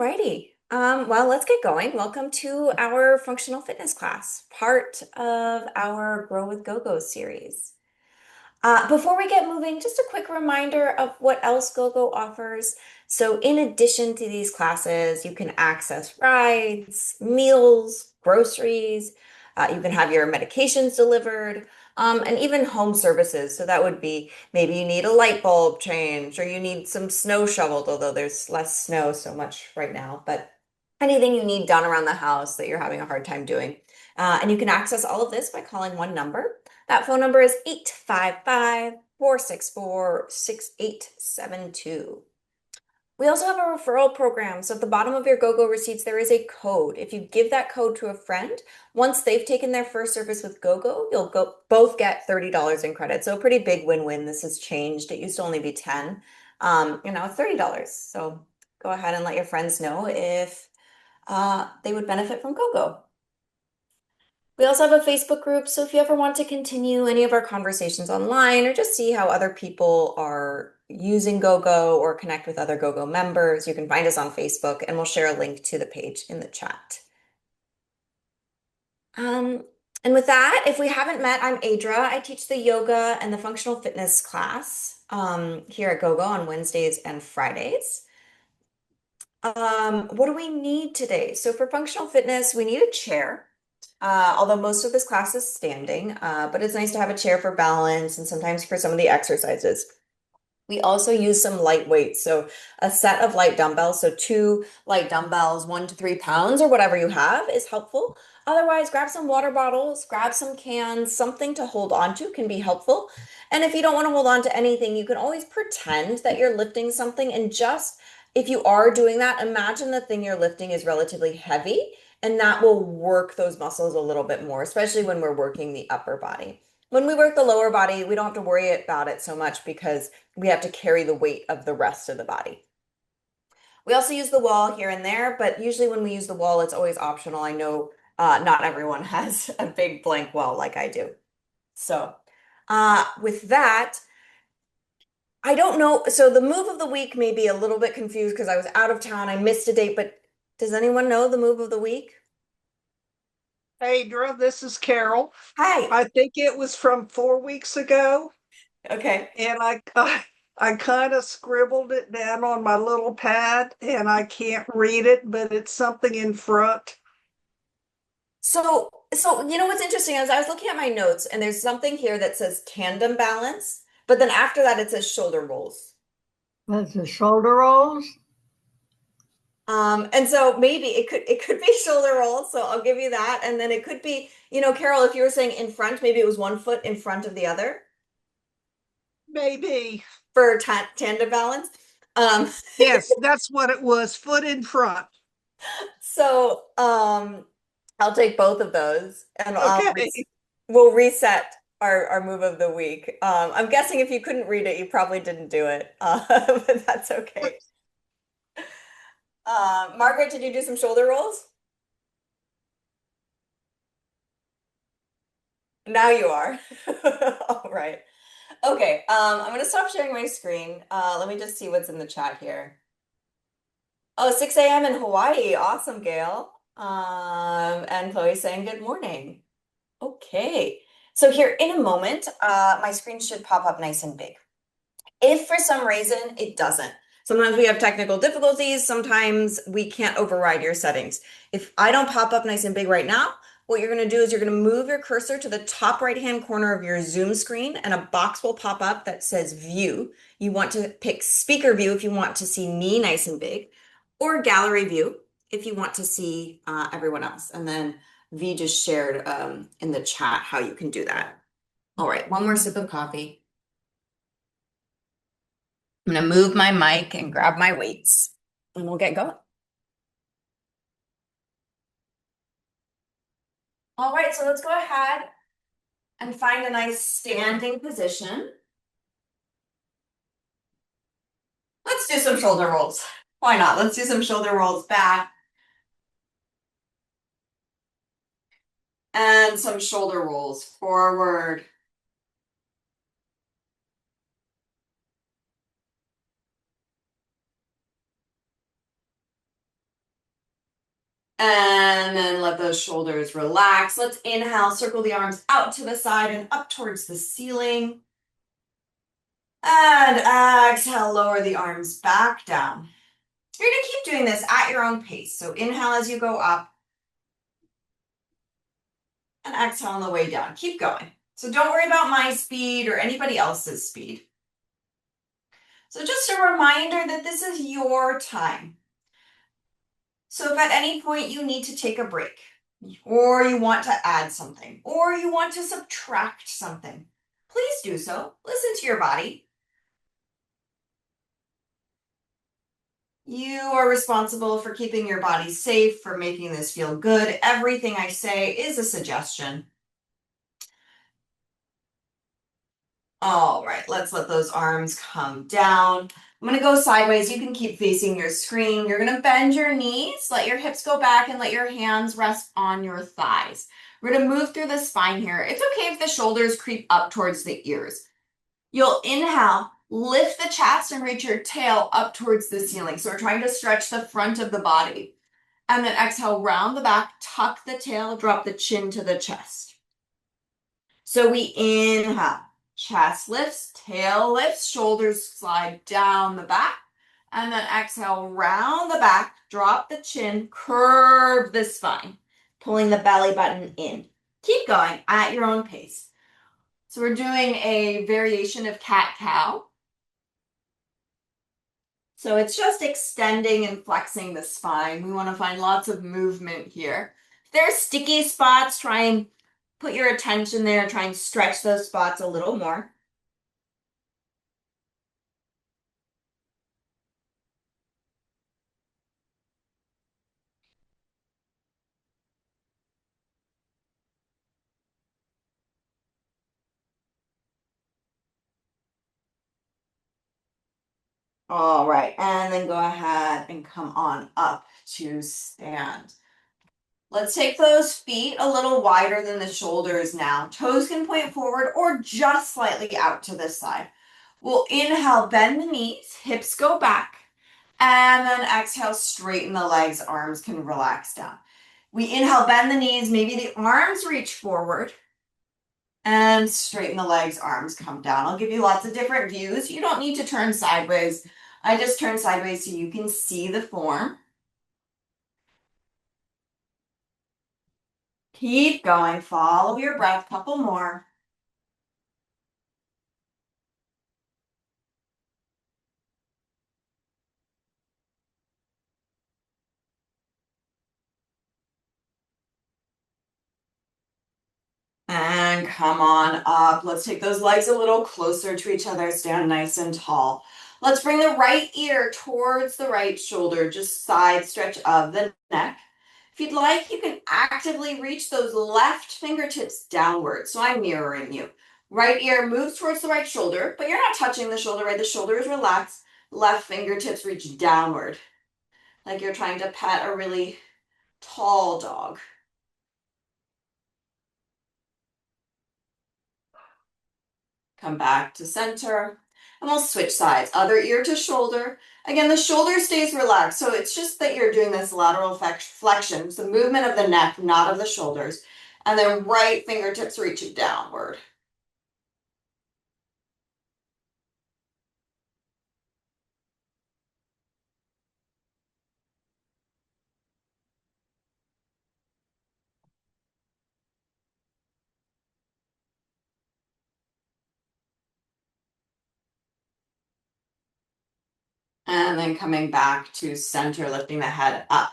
Alrighty. Well, let's get going. Welcome to our functional fitness class, part of our Grow with GoGo series. Before we get moving, just a quick reminder of what else GoGo offers. So in addition to these classes, you can access rides, meals, groceries, you can have your medications delivered, and even home services. So that would be maybe you need a light bulb change or you need some snow shoveled, although there's less snow so much right now, but anything you need done around the house that you're having a hard time doing. And you can access all of this by calling one number. That phone number is 855-464-6872. We also have a referral program. So at the bottom of your GoGo receipts, there is a code. If you give that code to a friend, once they've taken their first service with GoGo, you'll both get $30 in credit. So a pretty big win-win. This has changed. It used to only be 10. It's $30. So go ahead and let your friends know if they would benefit from GoGo. We also have a Facebook group, so if you ever want to continue any of our conversations online or just see how other people are using GoGo or connect with other GoGo members, you can find us on Facebook and we'll share a link to the page in the chat. And with that, if we haven't met, I'm Aedra. I teach the yoga and the functional fitness class here at GoGo on Wednesdays and Fridays. What do we need today? So for functional fitness, we need a chair. Although most of this class is standing, but it's nice to have a chair for balance and sometimes for some of the exercises. We also use some light weights, so a set of light dumbbells, so 2 light dumbbells, 1 to 3 pounds or whatever you have is helpful. Otherwise, grab some water bottles, grab some cans, something to hold on to can be helpful. And if you don't want to hold on to anything, you can always pretend that you're lifting something and just, if you are doing that, imagine the thing you're lifting is relatively heavy and that will work those muscles a little bit more, especially when we're working the upper body. When we work the lower body, we don't have to worry about it so much because we have to carry the weight of the rest of the body. We also use the wall here and there, but usually when we use the wall, it's always optional. I know not everyone has a big blank wall like I do. So with that, I don't know. So the move of the week may be a little bit confused because I was out of town. I missed a date, but does anyone know the move of the week? Aedra, this is Carol. Hi. I think it was from 4 weeks ago, Okay. and I kind of scribbled it down on my little pad, and I can't read it, but it's something in front. So you know what's interesting is I was looking at my notes and there's something here that says tandem balance, but then after that it says shoulder rolls. That's the shoulder rolls. And so maybe it could be shoulder rolls, so I'll give you that. And then it could be, Carol, if you were saying in front, maybe it was one foot in front of the other Maybe. for tandem balance. Um, Yes, that's what it was. Foot in front. so I'll take both of those and Okay. we'll reset our move of the week. I'm guessing if you couldn't read it, you probably didn't do it, but that's okay. Margaret, did you do some shoulder rolls? Now you are. All right. Okay, I'm gonna stop sharing my screen. Let me just see what's in the chat here. Oh, 6 a.m. in Hawaii. Awesome, Gail. And Chloe saying good morning. Okay. So here in a moment, my screen should pop up nice and big. If for some reason it doesn't, sometimes we have technical difficulties, sometimes we can't override your settings. If I don't pop up nice and big right now, what you're going to do is you're going to move your cursor to the top right-hand corner of your Zoom screen and a box will pop up that says view. You want to pick speaker view if you want to see me nice and big, or gallery view if you want to see everyone else. And then V just shared in the chat how you can do that. All right, one more sip of coffee. I'm gonna move my mic and grab my weights and we'll get going. All right, so let's go ahead and find a nice standing position. Let's do some shoulder rolls. Why not? Let's do some shoulder rolls back and some shoulder rolls forward. And then let those shoulders relax. Let's inhale, circle the arms out to the side and up towards the ceiling. And exhale, lower the arms back down. You're gonna keep doing this at your own pace. So inhale as you go up and exhale on the way down. Keep going. So don't worry about my speed or anybody else's speed. So just a reminder that this is your time. So if at any point you need to take a break, or you want to add something, or you want to subtract something, please do so. Listen to your body. You are responsible for keeping your body safe, for making this feel good. Everything I say is a suggestion. All right, let's let those arms come down. I'm gonna go sideways. You can keep facing your screen. You're gonna bend your knees, let your hips go back, and let your hands rest on your thighs. We're gonna move through the spine here. It's okay if the shoulders creep up towards the ears. You'll inhale, lift the chest and reach your tail up towards the ceiling. So we're trying to stretch the front of the body. And then exhale, round the back, tuck the tail, drop the chin to the chest. So we inhale, chest lifts, tail lifts, shoulders slide down the back. And then exhale, round the back, drop the chin, curve the spine, pulling the belly button in. Keep going at your own pace. So we're doing a variation of cat-cow. So it's just extending and flexing the spine. We want to find lots of movement here. If there are sticky spots, try and put your attention there, try and stretch those spots a little more. All right, and then go ahead and come on up to stand. Let's take those feet a little wider than the shoulders now. Toes can point forward or just slightly out to this side. We'll inhale, bend the knees, hips go back, and then exhale, straighten the legs, arms can relax down. We inhale, bend the knees, maybe the arms reach forward, and straighten the legs, arms come down. I'll give you lots of different views. You don't need to turn sideways. I just turn sideways so you can see the form. Keep going, follow your breath, couple more. And come on up. Let's take those legs a little closer to each other. Stand nice and tall. Let's bring the right ear towards the right shoulder, just side stretch of the neck. If you'd like, you can actively reach those left fingertips downward. So I'm mirroring you. Right ear moves towards the right shoulder, but you're not touching the shoulder, right? The shoulder is relaxed. Left fingertips reach downward, like you're trying to pet a really tall dog. Come back to center, and we'll switch sides. Other ear to shoulder. Again, the shoulder stays relaxed, so it's just that you're doing this lateral flexion. It's the movement of the neck, not of the shoulders. And then right fingertips reaching downward. And then coming back to center, lifting the head up.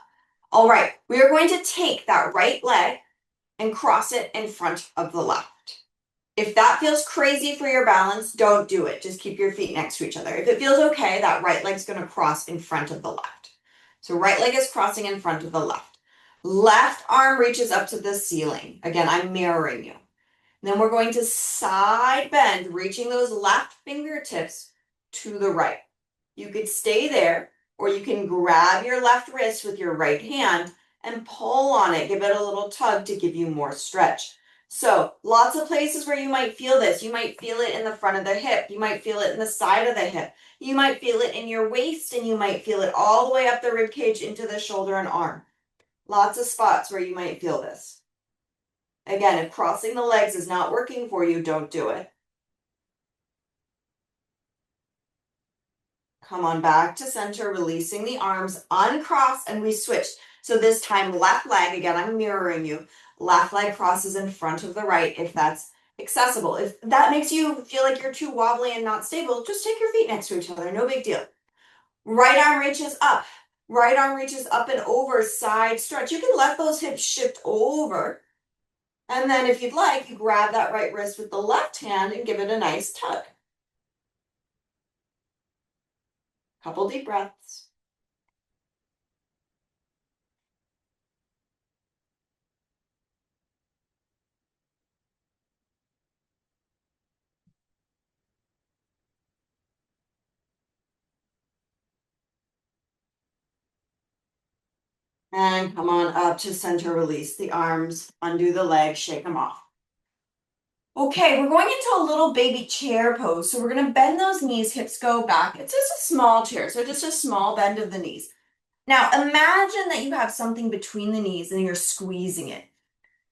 All right, we are going to take that right leg and cross it in front of the left. If that feels crazy for your balance, don't do it. Just keep your feet next to each other. If it feels okay, that right leg's going to cross in front of the left. So right leg is crossing in front of the left. Left arm reaches up to the ceiling. Again, I'm mirroring you. Then we're going to side bend, reaching those left fingertips to the right. You could stay there, or you can grab your left wrist with your right hand and pull on it. Give it a little tug to give you more stretch. So lots of places where you might feel this. You might feel it in the front of the hip. You might feel it in the side of the hip. You might feel it in your waist, and you might feel it all the way up the rib cage into the shoulder and arm. Lots of spots where you might feel this. Again, if crossing the legs is not working for you, don't do it. Come on back to center, releasing the arms, uncross, and we switch. So this time, left leg, again, I'm mirroring you. Left leg crosses in front of the right if that's accessible. If that makes you feel like you're too wobbly and not stable, just take your feet next to each other, no big deal. Right arm reaches up. Right arm reaches up and over, side stretch. You can let those hips shift over. And then if you'd like, you grab that right wrist with the left hand and give it a nice tug. Couple deep breaths. And come on up to center, release the arms, undo the legs, shake them off. Okay, we're going into a little baby chair pose. So we're gonna bend those knees, hips go back. It's just a small chair, so just a small bend of the knees. Now imagine that you have something between the knees and you're squeezing it.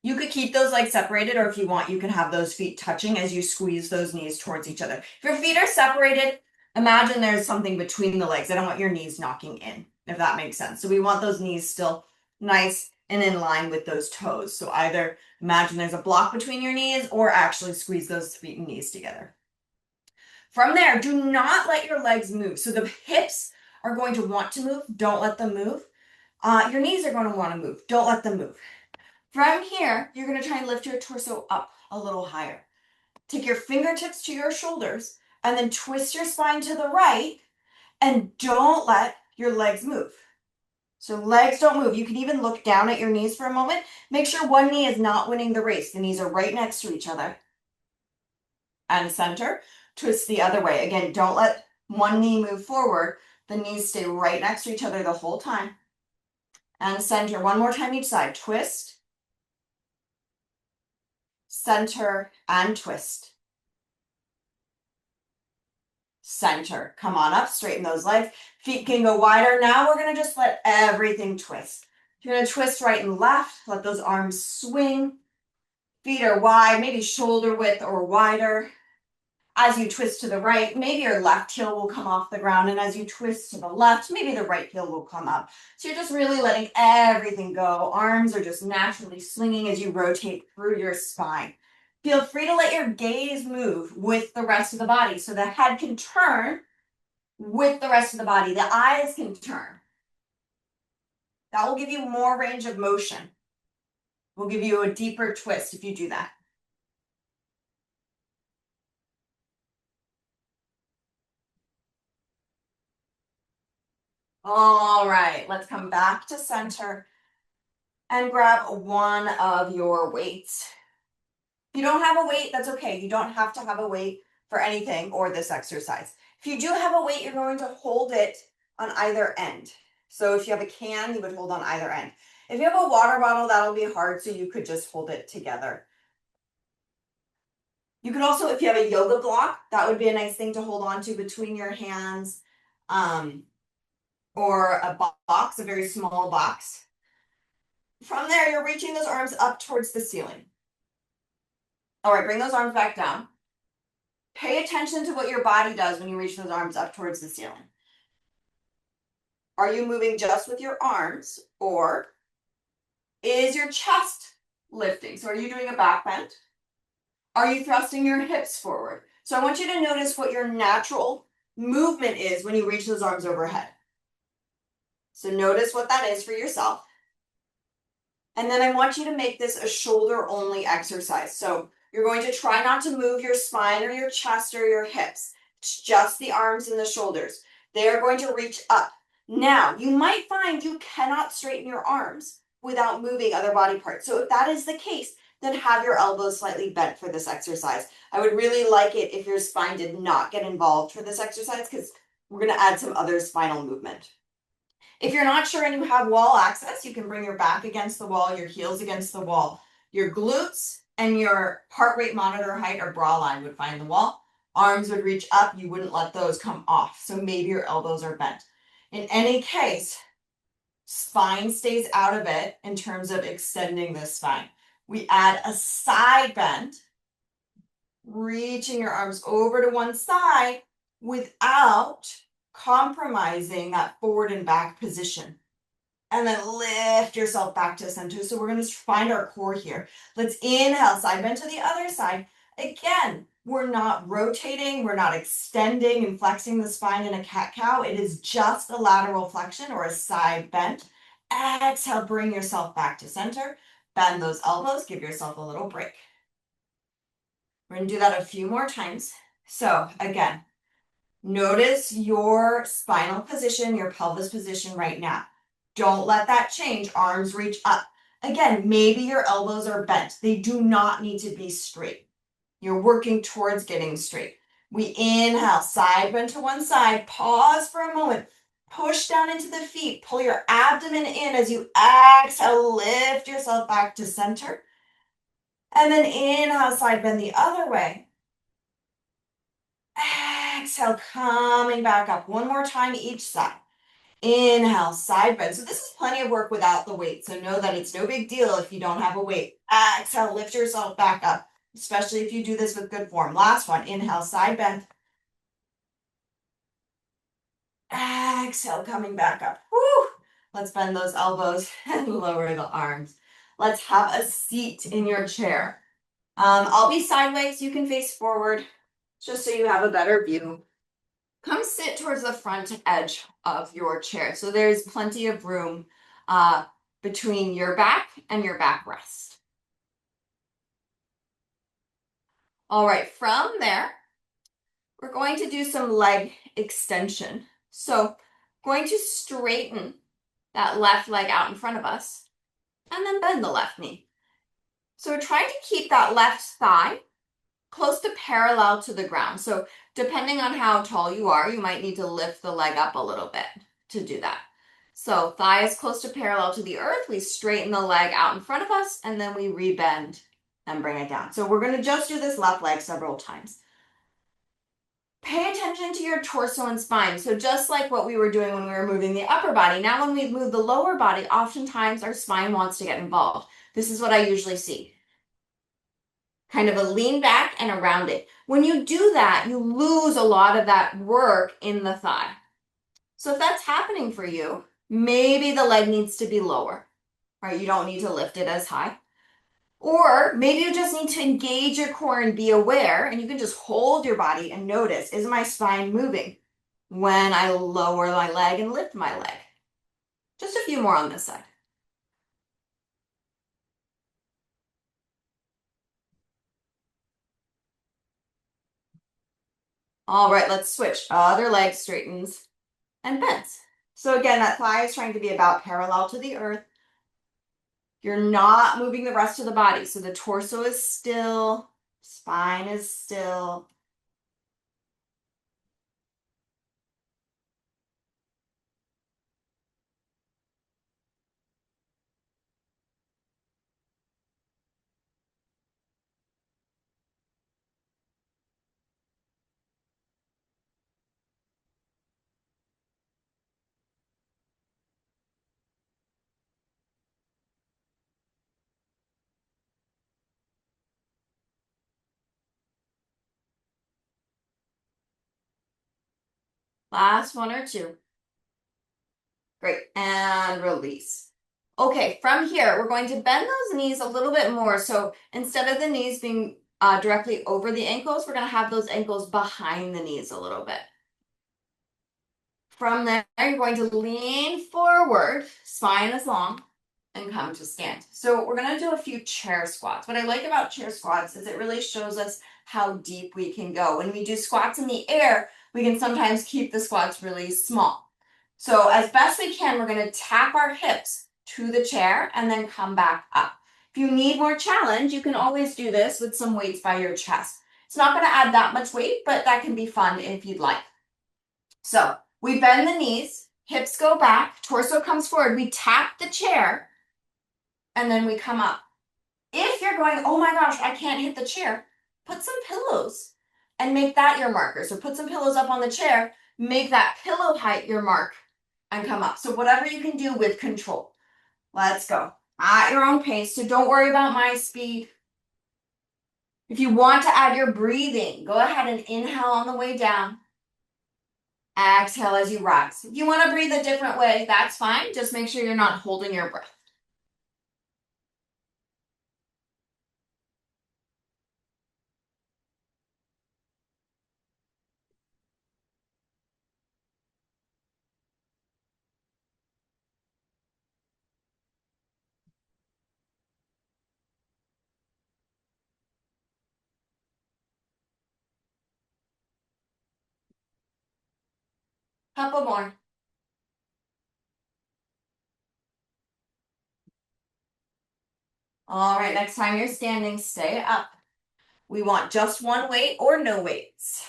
You could keep those legs separated, or if you want, you can have those feet touching as you squeeze those knees towards each other. If your feet are separated, imagine there's something between the legs. I don't want your knees knocking in, if that makes sense. So we want those knees still nice and in line with those toes. So either imagine there's a block between your knees or actually squeeze those feet and knees together. From there, do not let your legs move. So the hips are going to want to move. Don't let them move. Your knees are going to want to move. Don't let them move. From here, you're going to try and lift your torso up a little higher. Take your fingertips to your shoulders and then twist your spine to the right and don't let your legs move. So legs don't move. You can even look down at your knees for a moment. Make sure one knee is not winning the race. The knees are right next to each other. And center, twist the other way. Again, don't let one knee move forward. The knees stay right next to each other the whole time. And center, one more time each side. Twist, center, and twist. Center. Come on up, straighten those legs. Feet can go wider. Now we're going to just let everything twist. You're going to twist right and left. Let those arms swing. Feet are wide, maybe shoulder width or wider. As you twist to the right, maybe your left heel will come off the ground. And as you twist to the left, maybe the right heel will come up. So you're just really letting everything go. Arms are just naturally swinging as you rotate through your spine. Feel free to let your gaze move with the rest of the body. So the head can turn with the rest of the body. The eyes can turn. That will give you more range of motion. Will give you a deeper twist if you do that. All right, let's come back to center and grab one of your weights. If you don't have a weight, that's okay. You don't have to have a weight for anything or this exercise. If you do have a weight, you're going to hold it on either end. So if you have a can, you would hold on either end. If you have a water bottle, that'll be hard, so you could just hold it together. You could also, if you have a yoga block, that would be a nice thing to hold on to between your hands, or a box, a very small box. From there, you're reaching those arms up towards the ceiling. All right, bring those arms back down. Pay attention to what your body does when you reach those arms up towards the ceiling. Are you moving just with your arms, or is your chest lifting? So are you doing a back bend? Are you thrusting your hips forward? So I want you to notice what your natural movement is when you reach those arms overhead. So notice what that is for yourself. And then I want you to make this a shoulder only exercise. So you're going to try not to move your spine or your chest or your hips. It's just the arms and the shoulders. They are going to reach up. Now, you might find you cannot straighten your arms without moving other body parts. So if that is the case, then have your elbows slightly bent for this exercise. I would really like it if your spine did not get involved for this exercise, because we're going to add some other spinal movement. If you're not sure and you have wall access, you can bring your back against the wall, your heels against the wall. Your glutes and your heart rate monitor height or bra line would find the wall. Arms would reach up. You wouldn't let those come off. So maybe your elbows are bent. In any case, Spine stays out of it in terms of extending the spine. We add a side bend, reaching your arms over to one side without compromising that forward and back position. And then lift yourself back to center. So we're going to find our core here. Let's inhale, side bend to the other side. Again, we're not rotating, we're not extending and flexing the spine in a cat-cow. It is just a lateral flexion or a side bend. Exhale, bring yourself back to center. Bend those elbows, give yourself a little break. We're going to do that a few more times. So again, notice your spinal position, your pelvis position right now. Don't let that change. Arms reach up. Again, maybe your elbows are bent. They do not need to be straight. You're working towards getting straight. We inhale, side bend to one side. Pause for a moment. Push down into the feet. Pull your abdomen in as you exhale. Lift yourself back to center. And then inhale, side bend the other way. Exhale, coming back up. One more time each side. Inhale, side bend. So this is plenty of work without the weight. So know that it's no big deal if you don't have a weight. Exhale, lift yourself back up, especially if you do this with good form. Last one, inhale, side bend. Exhale, coming back up. Woo! Let's bend those elbows and lower the arms. Let's have a seat in your chair. I'll be sideways. You can face forward just so you have a better view. Come sit towards the front edge of your chair. So there's plenty of room between your back and your backrest. All right, from there, we're going to do some leg extension. So going to straighten that left leg out in front of us and then bend the left knee. So we're trying to keep that left thigh close to parallel to the ground. So depending on how tall you are, you might need to lift the leg up a little bit to do that. So thigh is close to parallel to the earth. We straighten the leg out in front of us and then we rebend and bring it down. So we're going to just do this left leg several times. Pay attention to your torso and spine. So just like what we were doing when we were moving the upper body, now when we move the lower body, oftentimes our spine wants to get involved. This is what I usually see. Kind of a lean back and around it. When you do that, you lose a lot of that work in the thigh. So if that's happening for you, maybe the leg needs to be lower, right? You don't need to lift it as high. Or maybe you just need to engage your core and be aware, and you can just hold your body and notice, is my spine moving when I lower my leg and lift my leg? Just a few more on this side. All right, let's switch. Other leg straightens and bends. So again, that thigh is trying to be about parallel to the earth. You're not moving the rest of the body. So the torso is still, spine is still. Last one or two. Great, and release. Okay, from here, we're going to bend those knees a little bit more. So instead of the knees being directly over the ankles, we're going to have those ankles behind the knees a little bit. From there, you're going to lean forward, spine is long, and come to stand. So we're going to do a few chair squats. What I like about chair squats is it really shows us how deep we can go. When we do squats in the air, we can sometimes keep the squats really small. So as best we can, we're going to tap our hips to the chair and then come back up. If you need more challenge, you can always do this with some weights by your chest. It's not going to add that much weight, but that can be fun if you'd like. So we bend the knees, hips go back, torso comes forward. We tap the chair and then we come up. If you're going, oh my gosh, I can't hit the chair, put some pillows and make that your marker. So put some pillows up on the chair, make that pillow height your mark, and come up. So whatever you can do with control. Let's go. At your own pace, so don't worry about my speed. If you want to add your breathing, go ahead and inhale on the way down. Exhale as you rise. If you want to breathe a different way, that's fine. Just make sure you're not holding your breath. Couple more. All right, next time you're standing, stay up. We want just one weight or no weights.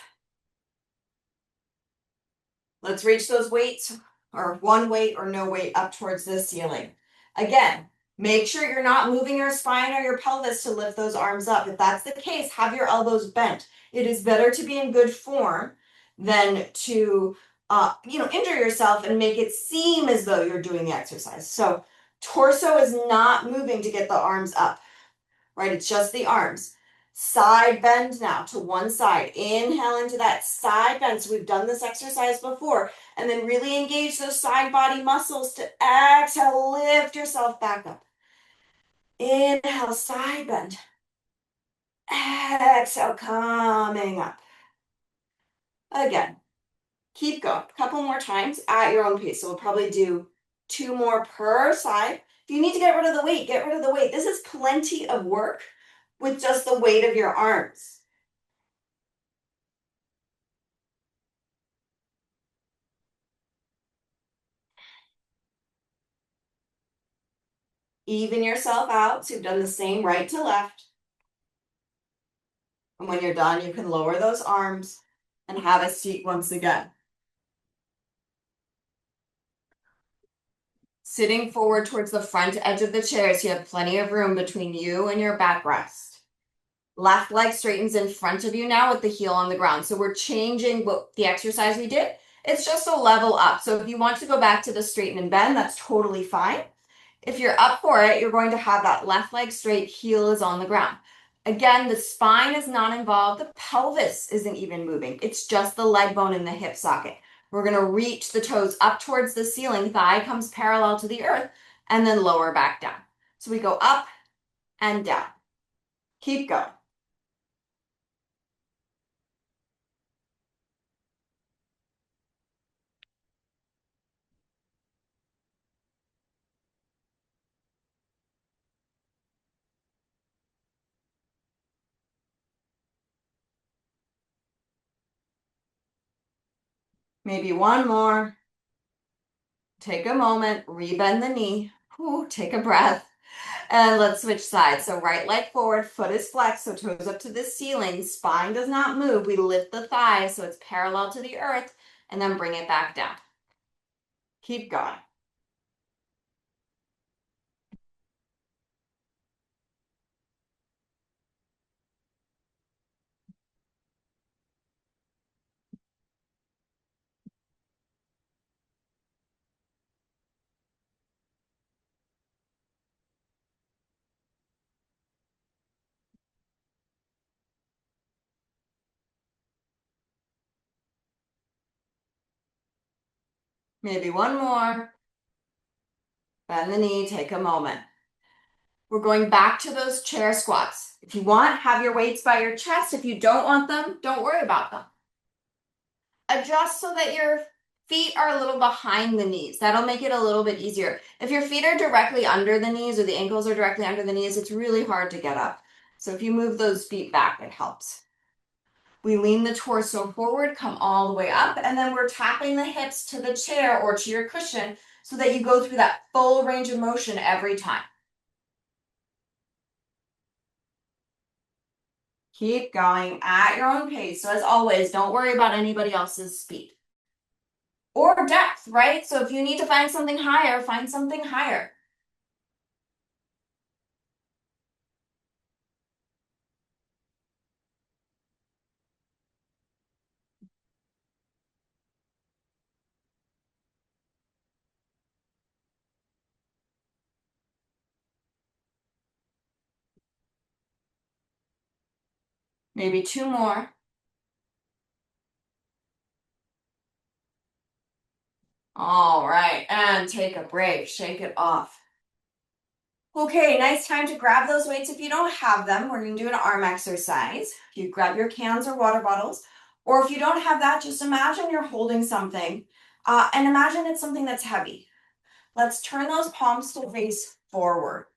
Let's reach those weights, or one weight or no weight, up towards the ceiling. Again, make sure you're not moving your spine or your pelvis to lift those arms up. If that's the case, have your elbows bent. It is better to be in good form than to injure yourself and make it seem as though you're doing the exercise. So torso is not moving to get the arms up, right? It's just the arms. Side bend now to one side. Inhale into that side bend. So we've done this exercise before. And then really engage those side body muscles to exhale, lift yourself back up. Inhale, side bend. Exhale, coming up. Again, keep going. A couple more times at your own pace. So we'll probably do 2 more per side. If you need to get rid of the weight, get rid of the weight. This is plenty of work with just the weight of your arms. Even yourself out, so you've done the same right to left. And when you're done, you can lower those arms and have a seat once again. Sitting forward towards the front edge of the chair so you have plenty of room between you and your backrest. Left leg straightens in front of you now with the heel on the ground. So we're changing what the exercise we did. It's just a level up. So if you want to go back to the straighten and bend, that's totally fine. If you're up for it, you're going to have that left leg straight, heel is on the ground. Again, the spine is not involved. The pelvis isn't even moving. It's just the leg bone and the hip socket. We're going to reach the toes up towards the ceiling. Thigh comes parallel to the earth and then lower back down. So we go up and down. Keep going. Maybe one more. Take a moment, rebend the knee. Ooh, take a breath. And let's switch sides. So right leg forward, foot is flexed, so toes up to the ceiling. Spine does not move. We lift the thigh so it's parallel to the earth, and then bring it back down. Keep going. Maybe one more. Bend the knee, take a moment. We're going back to those chair squats. If you want, have your weights by your chest. If you don't want them, don't worry about them. Adjust so that your feet are a little behind the knees. That'll make it a little bit easier. If your feet are directly under the knees or the ankles are directly under the knees, it's really hard to get up. So if you move those feet back, it helps. We lean the torso forward, come all the way up, and then we're tapping the hips to the chair or to your cushion so that you go through that full range of motion every time. Keep going at your own pace. So as always, don't worry about anybody else's speed. Or depth, right? So if you need to find something higher, find something higher. Maybe 2 more. All right, and take a break, shake it off. Okay, nice time to grab those weights. If you don't have them, we're gonna do an arm exercise. You grab your cans or water bottles, or if you don't have that, just imagine you're holding something, and imagine it's something that's heavy. Let's turn those palms to face forward.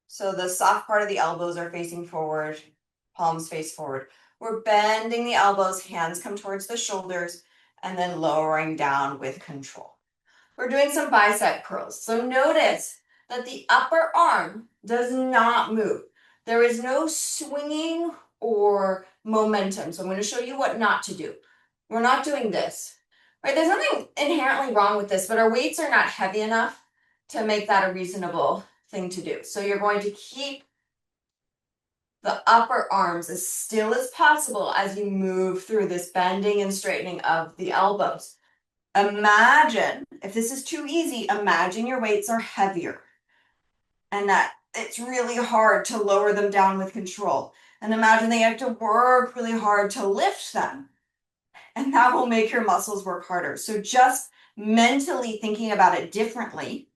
So the soft part of the elbows are facing forward, palms face forward. We're bending the elbows, hands come towards the shoulders, and then lowering down with control. We're doing some bicep curls. So notice that the upper arm does not move. There is no swinging or momentum. So I'm going to show you what not to do. We're not doing this, right? There's nothing inherently wrong with this, but our weights are not heavy enough to make that a reasonable thing to do. So you're going to keep the upper arms as still as possible as you move through this bending and straightening of the elbows. Imagine, if this is too easy, imagine your weights are heavier and that it's really hard to lower them down with control. And imagine they have to work really hard to lift them. And that will make your muscles work harder. So just mentally thinking about it differently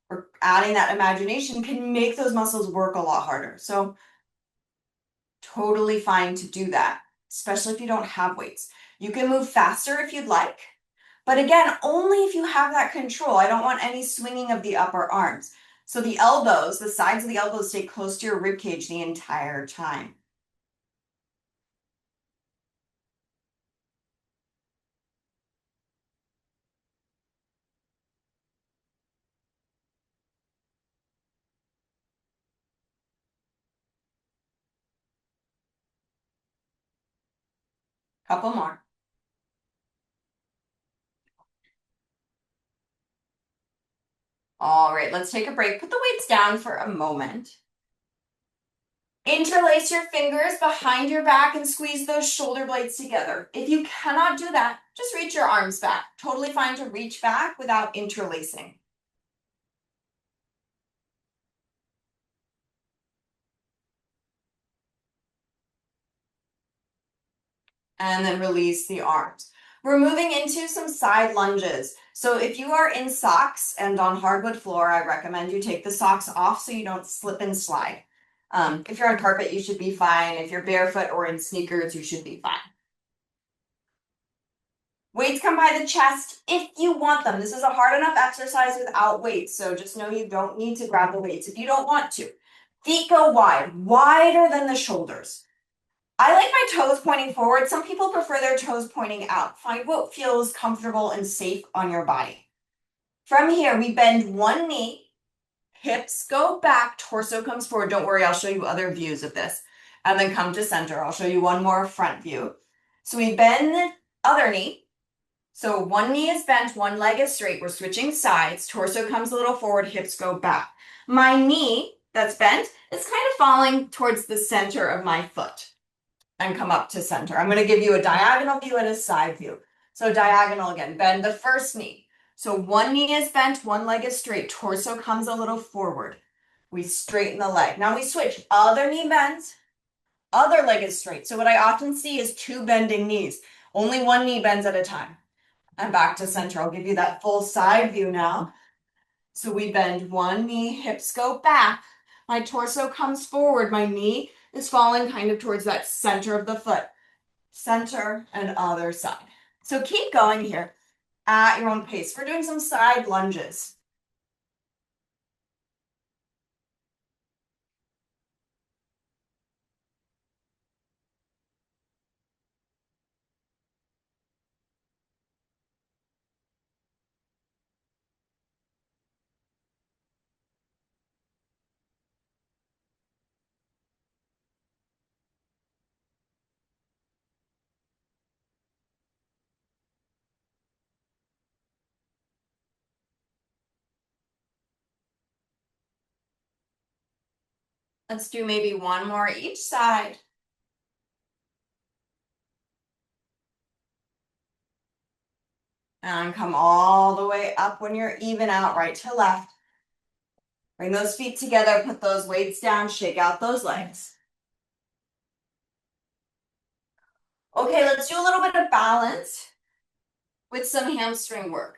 or adding that imagination can make those muscles work a lot harder. So totally fine to do that, especially if you don't have weights. You can move faster if you'd like. But again, only if you have that control. I don't want any swinging of the upper arms. So the elbows, the sides of the elbows stay close to your rib cage the entire time. Couple more. All right, let's take a break. Put the weights down for a moment. Interlace your fingers behind your back and squeeze those shoulder blades together. If you cannot do that, just reach your arms back. Totally fine to reach back without interlacing. And then release the arms. We're moving into some side lunges. So if you are in socks and on hardwood floor, I recommend you take the socks off so you don't slip and slide. If you're on carpet, you should be fine. If you're barefoot or in sneakers, you should be fine. Weights come by the chest if you want them. This is a hard enough exercise without weights, so just know you don't need to grab the weights if you don't want to. Feet go wide, wider than the shoulders. I like my toes pointing forward. Some people prefer their toes pointing out. Find what feels comfortable and safe on your body. From here, we bend one knee, hips go back, torso comes forward. Don't worry, I'll show you other views of this. And then come to center. I'll show you one more front view. So we bend the other knee. So one knee is bent, one leg is straight. We're switching sides. Torso comes a little forward, hips go back. My knee that's bent is kind of falling towards the center of my foot. And come up to center. I'm going to give you a diagonal view and a side view. So diagonal again, bend the first knee. So one knee is bent, one leg is straight. Torso comes a little forward. We straighten the leg. Now we switch. Other knee bends, other leg is straight. So what I often see is two bending knees. Only one knee bends at a time. And back to center. I'll give you that full side view now. So we bend one knee, hips go back. My torso comes forward. My knee is falling kind of towards that center of the foot. Center and other side. So keep going here at your own pace. We're doing some side lunges. Let's do maybe one more each side. And come all the way up when you're even out, right to left. Bring those feet together, put those weights down, shake out those legs. Okay, let's do a little bit of balance with some hamstring work.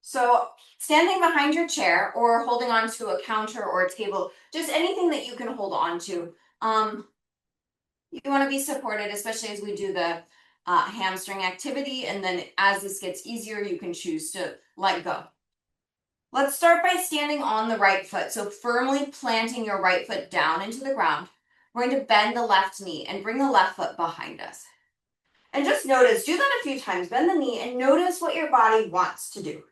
So standing behind your chair or holding onto a counter or a table, just anything that you can hold on to. You want to be supported, especially as we do the hamstring activity. And then as this gets easier, you can choose to let go. Let's start by standing on the right foot. So firmly planting your right foot down into the ground. We're going to bend the left knee and bring the left foot behind us. And just notice, do that a few times, bend the knee and notice what your body wants to do.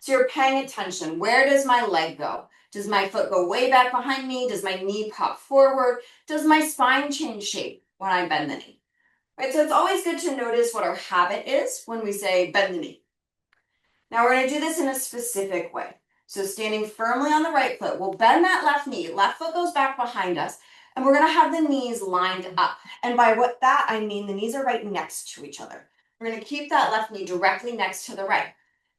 So you're paying attention. Where does my leg go? Does my foot go way back behind me? Does my knee pop forward? Does my spine change shape when I bend the knee? Right, so it's always good to notice what our habit is when we say bend the knee. Now we're going to do this in a specific way. So standing firmly on the right foot, we'll bend that left knee. Left foot goes back behind us, and we're going to have the knees lined up. And by what that I mean, the knees are right next to each other. We're going to keep that left knee directly next to the right.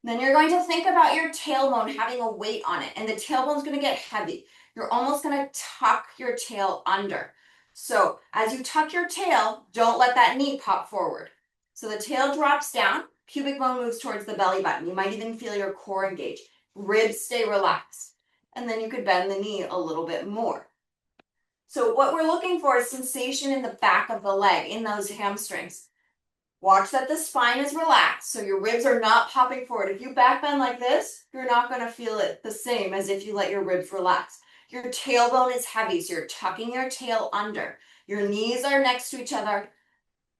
Then you're going to think about your tailbone having a weight on it, and the tailbone's going to get heavy. You're almost going to tuck your tail under. So as you tuck your tail, don't let that knee pop forward. So the tail drops down, pubic bone moves towards the belly button. You might even feel your core engage. Ribs stay relaxed. And then you could bend the knee a little bit more. So what we're looking for is sensation in the back of the leg, in those hamstrings. Watch that the spine is relaxed, so your ribs are not popping forward. If you back bend like this, you're not going to feel it the same as if you let your ribs relax. Your tailbone is heavy, so you're tucking your tail under. Your knees are next to each other.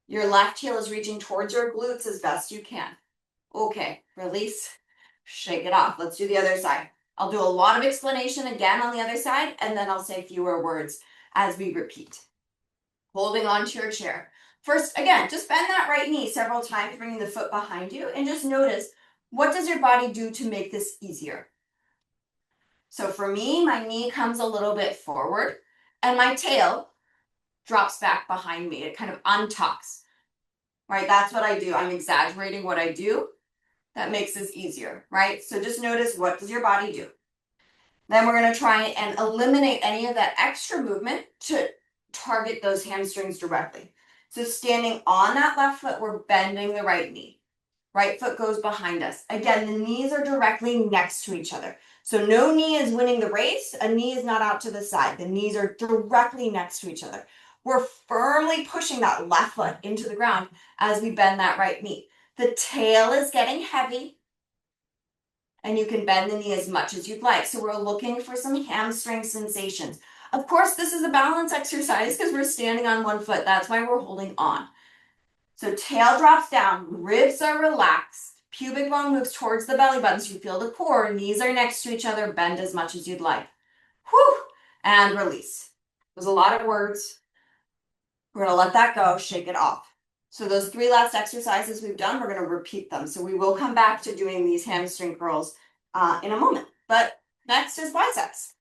Your left heel is reaching towards your glutes as best you can. Okay, release, shake it off. Let's do the other side. I'll do a lot of explanation again on the other side, and then I'll say fewer words as we repeat. Holding onto your chair. First, again, just bend that right knee several times, bringing the foot behind you, and just notice, what does your body do to make this easier? So for me, my knee comes a little bit forward, and my tail drops back behind me. It kind of untucks, right? That's what I do. I'm exaggerating what I do. That makes this easier, right? So just notice, what does your body do? Then we're going to try and eliminate any of that extra movement to target those hamstrings directly. So standing on that left foot, we're bending the right knee. Right foot goes behind us. Again, the knees are directly next to each other. So no knee is winning the race. A knee is not out to the side. The knees are directly next to each other. We're firmly pushing that left foot into the ground as we bend that right knee. The tail is getting heavy, and you can bend the knee as much as you'd like. So we're looking for some hamstring sensations. Of course, this is a balance exercise because we're standing on one foot. That's why we're holding on. So tail drops down, ribs are relaxed, pubic bone moves towards the belly button so you feel the core, knees are next to each other, bend as much as you'd like. Whew, and release. There's a lot of words. We're gonna let that go, shake it off. So those 3 last exercises we've done, we're gonna repeat them. So we will come back to doing these hamstring curls in a moment. But next is biceps.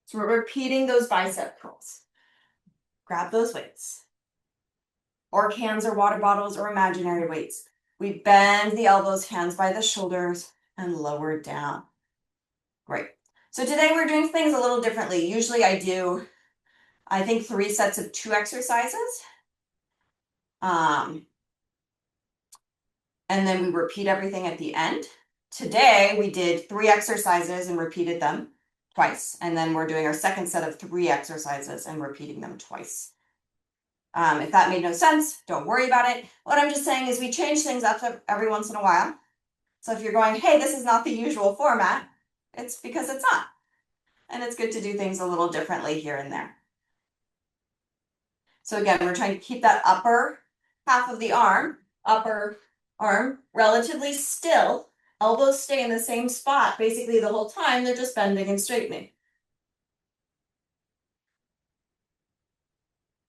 So we're repeating those bicep curls. Grab those weights. Or cans or water bottles or imaginary weights. We bend the elbows, hands by the shoulders, and lower down. Great. So today we're doing things a little differently. Usually I do, I think, 3 sets of 2 exercises. And then we repeat everything at the end. Today we did 3 exercises and repeated them twice. And then we're doing our second set of 3 exercises and repeating them twice. If that made no sense, don't worry about it. What I'm just saying is we change things up every once in a while. So if you're going, hey, this is not the usual format, it's because it's not. And it's good to do things a little differently here and there. So again, we're trying to keep that upper half of the arm, upper arm, relatively still. Elbows stay in the same spot basically the whole time. They're just bending and straightening.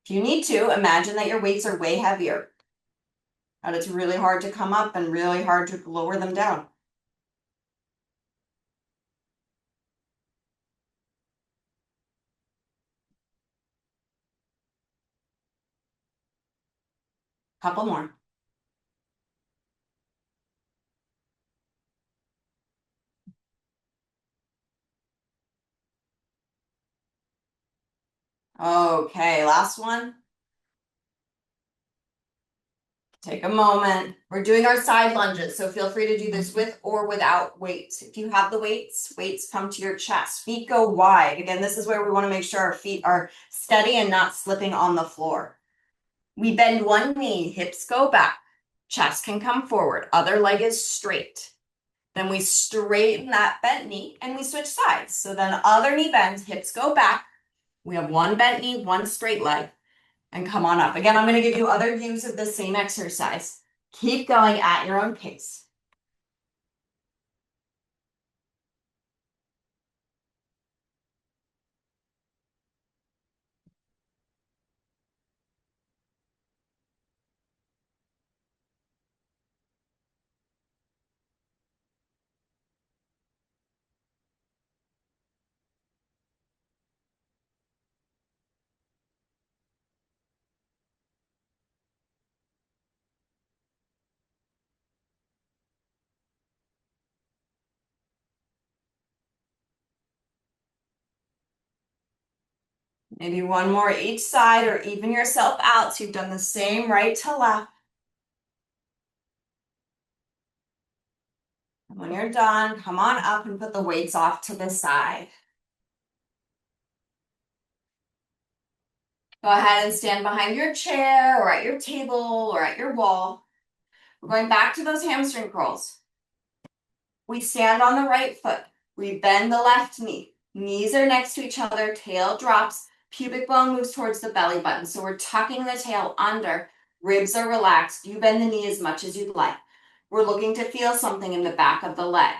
If you need to, imagine that your weights are way heavier. And it's really hard to come up and really hard to lower them down. Couple more. Okay, last one. Take a moment. We're doing our side lunges, so feel free to do this with or without weights. If you have the weights, weights come to your chest. Feet go wide. Again, this is where we want to make sure our feet are steady and not slipping on the floor. We bend one knee, hips go back, chest can come forward, other leg is straight. Then we straighten that bent knee and we switch sides. So then other knee bends, hips go back. We have one bent knee, one straight leg, and come on up. Again, I'm going to give you other views of the same exercise. Keep going at your own pace. Maybe one more each side, or even yourself out so you've done the same right to left. And when you're done, come on up and put the weights off to the side. Go ahead and stand behind your chair or at your table or at your wall. We're going back to those hamstring curls. We stand on the right foot. We bend the left knee. Knees are next to each other, tail drops, pubic bone moves towards the belly button. So we're tucking the tail under, ribs are relaxed. You bend the knee as much as you'd like. We're looking to feel something in the back of the leg.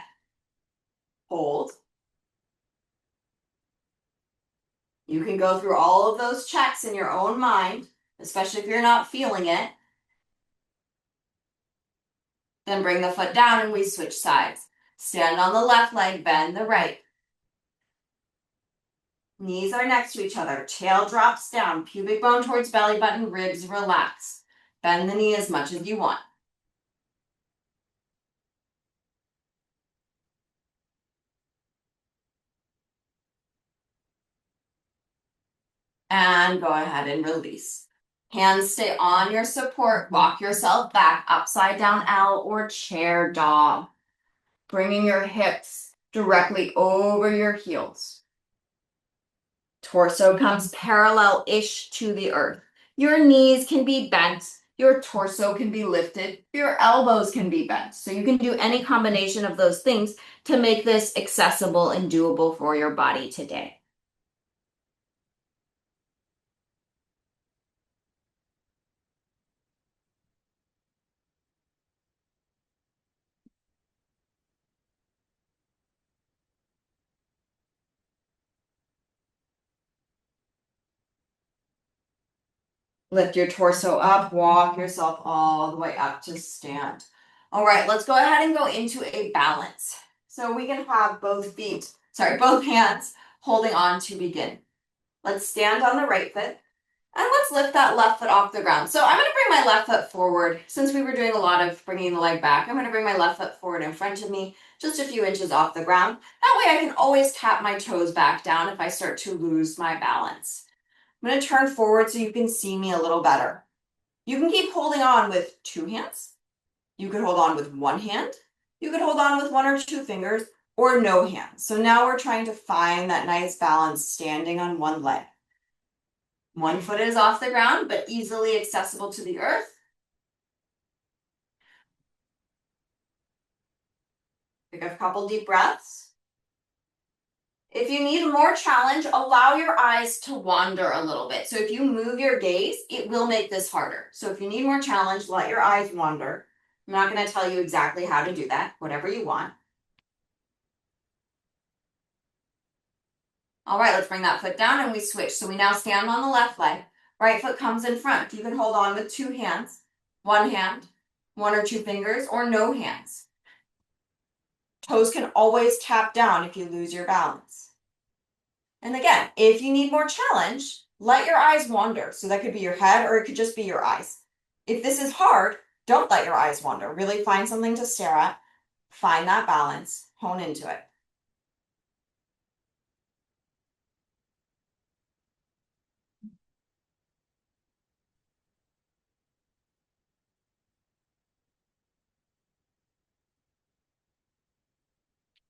Hold. You can go through all of those checks in your own mind, especially if you're not feeling it. Then bring the foot down and we switch sides. Stand on the left leg, bend the right. Knees are next to each other, tail drops down, pubic bone towards belly button, ribs relax. Bend the knee as much as you want. And go ahead and release. Hands stay on your support, walk yourself back, upside down L or chair dog. Bringing your hips directly over your heels. Torso comes parallel-ish to the earth. Your knees can be bent, your torso can be lifted, your elbows can be bent. So you can do any combination of those things to make this accessible and doable for your body today. Lift your torso up, walk yourself all the way up to stand. All right, let's go ahead and go into a balance. So we can have both hands holding on to begin. Let's stand on the right foot and let's lift that left foot off the ground. So I'm going to bring my left foot forward. Since we were doing a lot of bringing the leg back, I'm going to bring my left foot forward in front of me, just a few inches off the ground. That way I can always tap my toes back down if I start to lose my balance. I'm going to turn forward so you can see me a little better. You can keep holding on with two hands. You could hold on with one hand. You could hold on with one or two fingers or no hands. So now we're trying to find that nice balance standing on one leg. One foot is off the ground, but easily accessible to the earth. Take a couple deep breaths. If you need more challenge, allow your eyes to wander a little bit. So if you move your gaze, it will make this harder. So if you need more challenge, let your eyes wander. I'm not going to tell you exactly how to do that, whatever you want. All right, let's bring that foot down and we switch. So we now stand on the left leg. Right foot comes in front. You can hold on with two hands, one hand, one or two fingers, or no hands. Toes can always tap down if you lose your balance. And again, if you need more challenge, let your eyes wander. So that could be your head or it could just be your eyes. If this is hard, don't let your eyes wander. Really find something to stare at. Find that balance. Hone into it.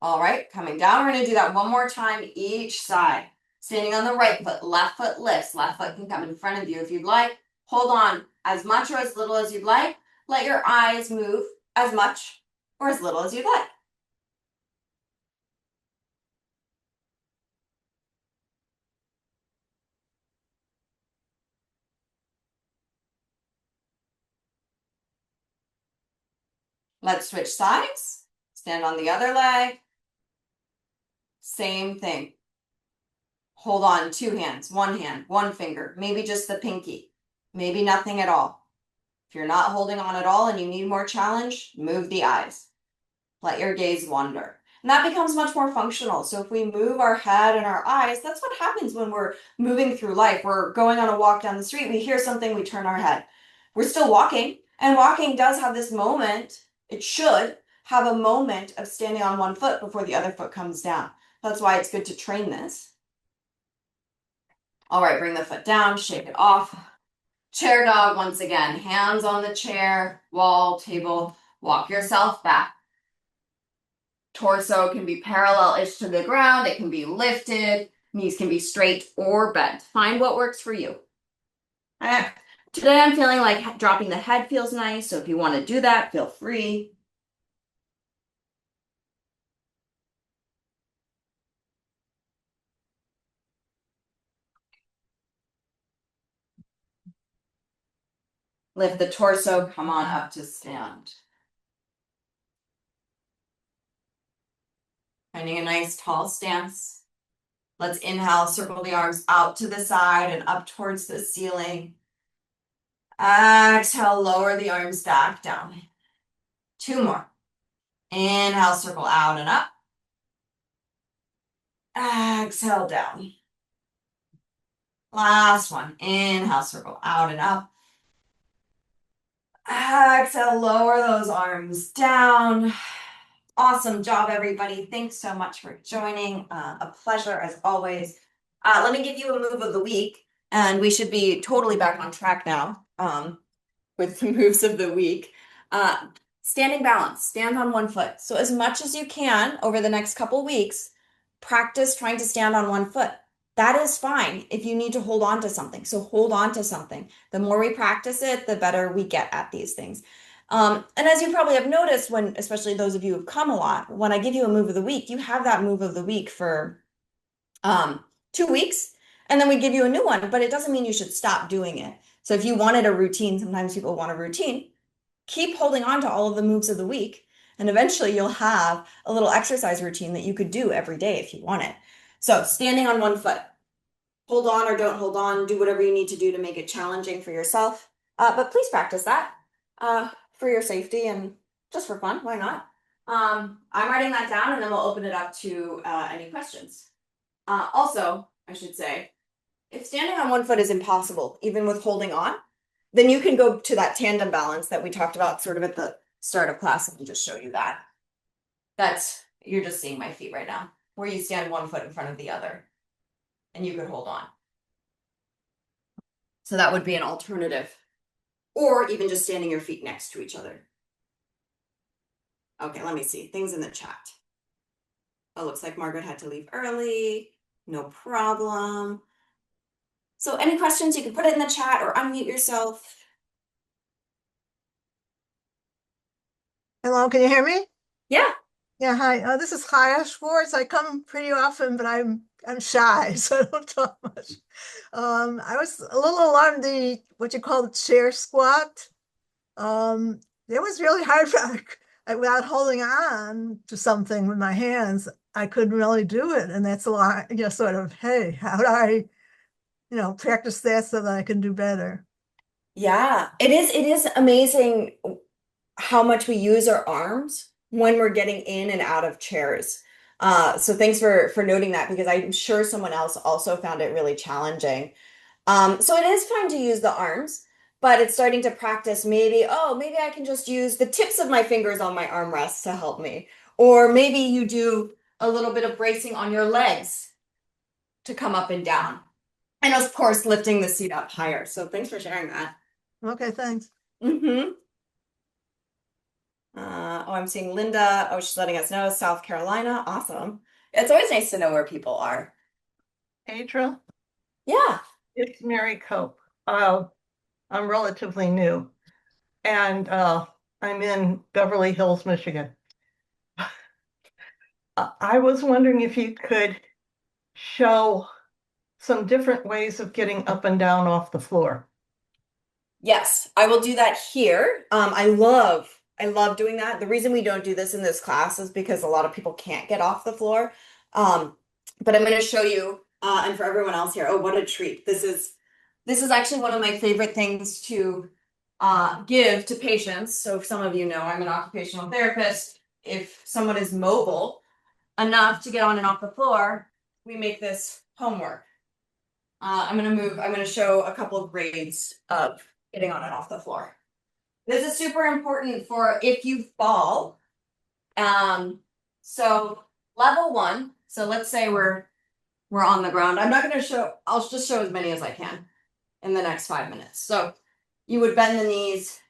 All right, coming down. We're gonna do that one more time each side. Standing on the right foot, left foot lifts. Left foot can come in front of you if you'd like. Hold on as much or as little as you'd like. Let your eyes move as much or as little as you'd like. Let's switch sides. Stand on the other leg. Same thing. Hold on, two hands, one one finger, maybe just the pinky, maybe nothing at all. If you're not holding on at all and you need more challenge, move the eyes. Let your gaze wander. And that becomes much more functional. So if we move our head and our eyes, that's what happens when we're moving through life. We're going on a walk down the street, we hear something, we turn our head. We're still walking, and walking does have this moment, it should have a moment of standing on one foot before the other foot comes down. That's why it's good to train this. All right, bring the foot down, shake it off. Chair dog once again, hands on the chair, wall, table, walk yourself back. Torso can be parallel-ish to the ground, it can be lifted, knees can be straight or bent. Find what works for you. All right. Today I'm feeling like dropping the head feels nice, so if you want to do that, feel free. Lift the torso, come on up to stand. Finding a nice tall stance. Let's inhale, circle the arms out to the side and up towards the ceiling. Exhale, lower the arms back down. Two more. Inhale, circle out and up. Exhale, down. Last one. Inhale, circle out and up. Exhale, lower those arms down. Awesome job, everybody. Thanks so much for joining. A pleasure as always. Let me give you a move of the week, and we should be totally back on track now with the moves of the week. Standing balance, stand on one foot. So as much as you can over the next couple weeks, practice trying to stand on one foot. That is fine if you need to hold on to something. So hold on to something. The more we practice it, the better we get at these things. And as you probably have noticed when, especially those of you who've come a lot, when I give you a move of the week, you have that move of the week for 2 weeks, and then we give you a new one, but it doesn't mean you should stop doing it. So if you wanted a routine, sometimes people want a routine, keep holding on to all of the moves of the week, and eventually you'll have a little exercise routine that you could do every day if you want it. So standing on one foot, hold on or don't hold on, do whatever you need to do to make it challenging for yourself. But please practice that for your safety and just for fun, why not? I'm writing that down and then we'll open it up to any questions. Also, I should say, if standing on one foot is impossible, even with holding on, then you can go to that tandem balance that we talked about sort of at the start of class and just show you that. You're just seeing my feet right now, where you stand one foot in front of the other and you could hold on. So that would be an alternative. Or even just standing your feet next to each other. Okay, let me see. Things in the chat. Oh, looks like Margaret had to leave early. No problem. So any questions, you can put it in the chat or unmute yourself. Hello, can you hear me? Yeah. Yeah, hi. This is Chaya Schwartz. I come pretty often, but I'm shy, so I don't talk much. I was a little alarmed what you call the chair squat. It was really hard without holding on to something with my hands. I couldn't really do it, and that's a lot. Sort of, hey, how do I, practice that so that I can do better? Yeah, it is amazing how much we use our arms when we're getting in and out of chairs. So thanks for noting that, because I'm sure someone else also found it really challenging. So it is fine to use the arms, but it's starting to practice maybe I can just use the tips of my fingers on my armrests to help me. Or maybe you do a little bit of bracing on your legs to come up and down. And of course, lifting the seat up higher. So thanks for sharing that. Okay, thanks. Mm-hmm. Oh, I'm seeing Linda. Oh, she's letting us know, South Carolina. Awesome. It's always nice to know where people are. Aedra, Yeah. it's Mary Cope. I'm relatively new and I'm in Beverly Hills, Michigan. I was wondering if you could show some different ways of getting up and down off the floor. Yes, I will do that here. I love doing that. The reason we don't do this in this class is because a lot of people can't get off the floor. Um, but I'm going to show you, and for everyone else here, oh, what a treat. This is actually one of my favorite things to give to patients. So if some of you know, I'm an occupational therapist. If someone is mobile enough to get on and off the floor, we make this homework. I'm going to show a couple of grades of getting on and off the floor. This is super important for if you fall. So level 1, so let's say we're on the ground. I'm not going to show, I'll just show as many as I can in the next 5 minutes. So you would bend the knees,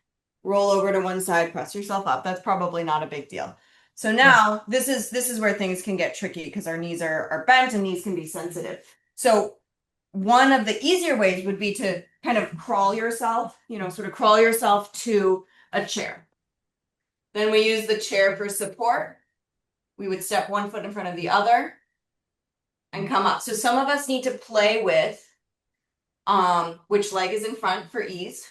roll over to one side, press yourself up. That's probably not a big deal. So now this is where things can get tricky because our knees are bent and knees can be sensitive. So one of the easier ways would be to kind of crawl yourself, sort of crawl yourself to a chair. Then we use the chair for support. We would step one foot in front of the other and come up. So some of us need to play with which leg is in front for ease.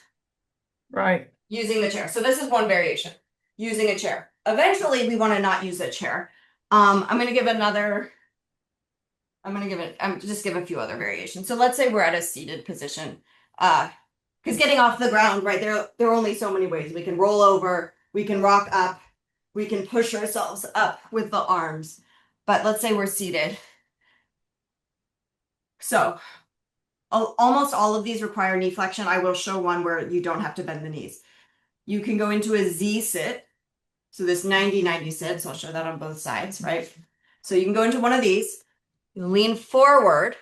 Right. Using the chair. So this is one variation, using a chair. Eventually we want to not use a chair. I'm going to just give a few other variations. So let's say we're at a seated position. Because getting off the ground, right, there are only so many ways. We can roll over, we can rock up, we can push ourselves up with the arms. But let's say we're seated. So almost all of these require knee flexion. I will show one where you don't have to bend the knees. You can go into a Z sit. So this 90-90 sit, so I'll show that on both sides, right? So you can go into one of these, you lean forward.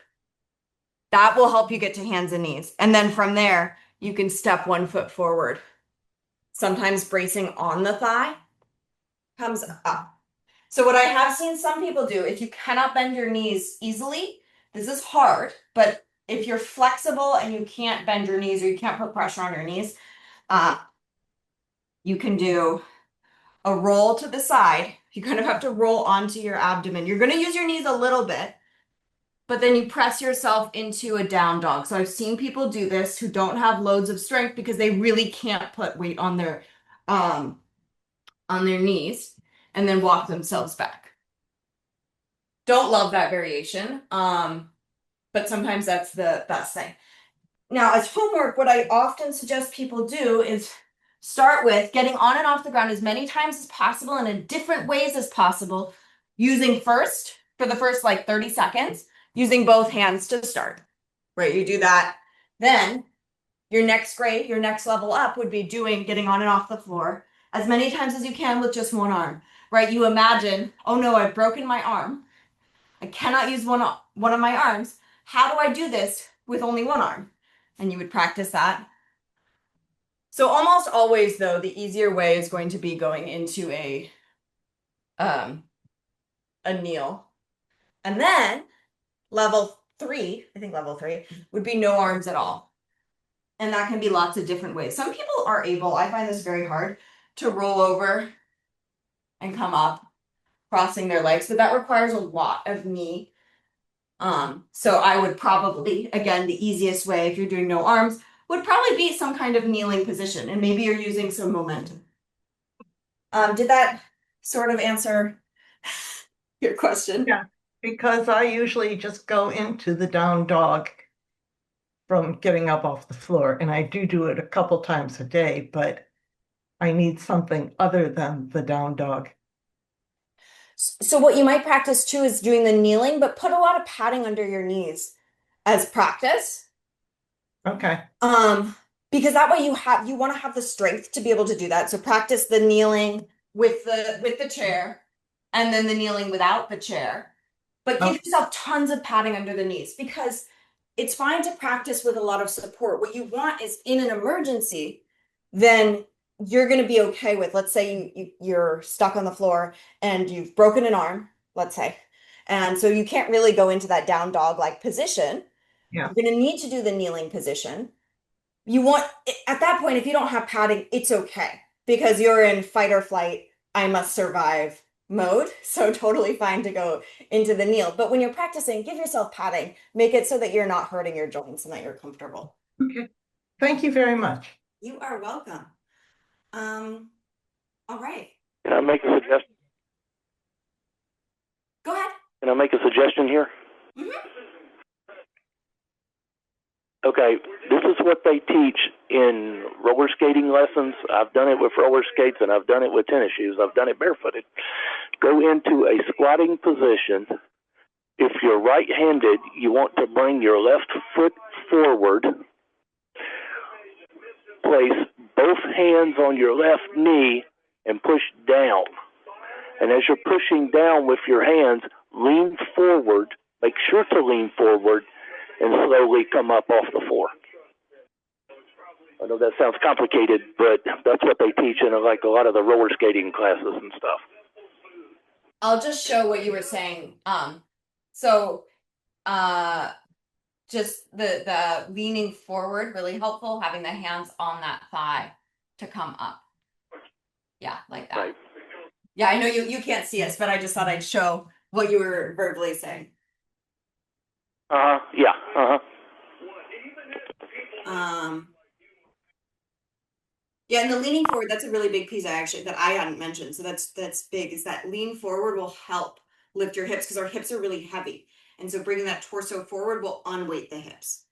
That will help you get to hands and knees. And then from there, you can step one foot forward. Sometimes bracing on the thigh comes up. So what I have seen some people do, if you cannot bend your knees easily, this is hard, but if you're flexible and you can't bend your knees or you can't put pressure on your knees, you can do a roll to the side. You kind of have to roll onto your abdomen. You're going to use your knees a little bit, but then you press yourself into a down dog. So I've seen people do this who don't have loads of strength because they really can't put weight on their knees and then walk themselves back. Don't love that variation, but sometimes that's the best thing. Now, as homework, what I often suggest people do is start with getting on and off the ground as many times as possible and in different ways as possible, using for the first like 30 seconds, using both hands to start, right? You do that. Then your next grade, your next level up would be getting on and off the floor as many times as you can with just one arm, right? You imagine, oh no, I've broken my arm. I cannot use one of my arms. How do I do this with only one arm? And you would practice that. So almost always, though, the easier way is going to be going into a kneel. And then level 3, I think level 3, would be no arms at all. And that can be lots of different ways. Some people are able, I find this very hard, to roll over and come up, crossing their legs, but that requires a lot of knee. So I would probably, again, the easiest way if you're doing no arms would probably be some kind of kneeling position, and maybe you're using some momentum. Did that sort of answer your question? Yeah, because I usually just go into the down dog from getting up off the floor, and I do it a couple times a day, but I need something other than the down dog. So what you might practice too is doing the kneeling, but put a lot of padding under your knees as practice. Okay. Because that way you want to have the strength to be able to do that. So practice the kneeling with the chair and then the kneeling without the chair. But give yourself tons of padding under the knees because it's fine to practice with a lot of support. What you want is in an emergency, then you're going to be okay with, let's say you're stuck on the floor and you've broken an arm, let's say. And so you can't really go into that down dog like position. Yeah. You're going to need to do the kneeling position. You want, at that point, if you don't have padding, it's okay because you're in fight or flight, I must survive mode. So totally fine to go into the kneel. But when you're practicing, give yourself padding. Make it so that you're not hurting your joints and that you're comfortable. Okay. Thank you very much. You are welcome. All right. Can I make a suggestion? Go ahead. Can I make a suggestion here? Mhm. Okay, this is what they teach in roller skating lessons. I've done it with roller skates and I've done it with tennis shoes. I've done it barefooted. Go into a squatting position. If you're right-handed, you want to bring your left foot forward. Place both hands on your left knee and push down. And as you're pushing down with your hands, lean forward. Make sure to lean forward and slowly come up off the floor. I know that sounds complicated, but that's what they teach in like a lot of the roller skating classes and stuff. I'll just show what you were saying. So just the leaning forward, really helpful, having the hands on that thigh to come up. Yeah, like that. Right. Yeah, I know you can't see us, but I just thought I'd show what you were verbally saying. Yeah, Yeah, and the leaning forward, that's a really big piece that I hadn't mentioned. So that's big, is that lean forward will help lift your hips because our hips are really heavy. And so bringing that torso forward will unweight the hips.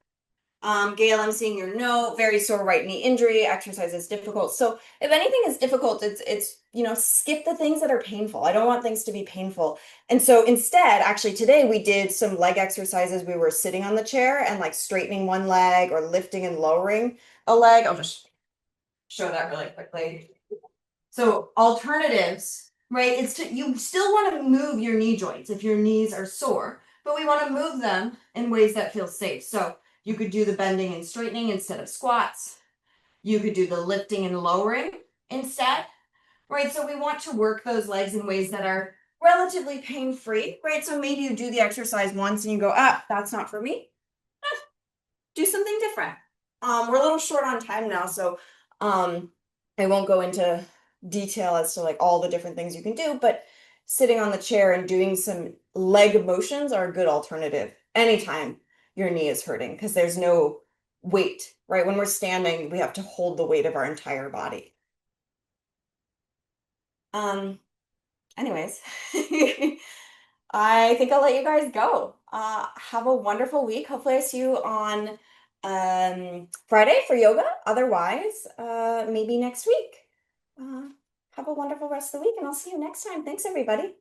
Gail, I'm seeing your note, very sore right knee injury, exercise is difficult. So if anything is difficult, it's skip the things that are painful. I don't want things to be painful. And so instead, actually today we did some leg exercises. We were sitting on the chair and like straightening one leg or lifting and lowering a leg. I'll just show that really quickly. So alternatives, right? You still want to move your knee joints if your knees are sore, but we want to move them in ways that feel safe. So you could do the bending and straightening instead of squats. You could do the lifting and lowering instead, right? So we want to work those legs in ways that are relatively pain-free, right? So maybe you do the exercise once and you go, that's not for me. Do something different. We're a little short on time now, so I won't go into detail as to like all the different things you can do, but sitting on the chair and doing some leg motions are a good alternative anytime your knee is hurting because there's no weight, right? When we're standing, we have to hold the weight of our entire body. Anyways, I think I'll let you guys go. Have a wonderful week. Hopefully I see you on Friday for yoga. Otherwise, maybe next week. Have a wonderful rest of the week and I'll see you next time. Thanks, everybody.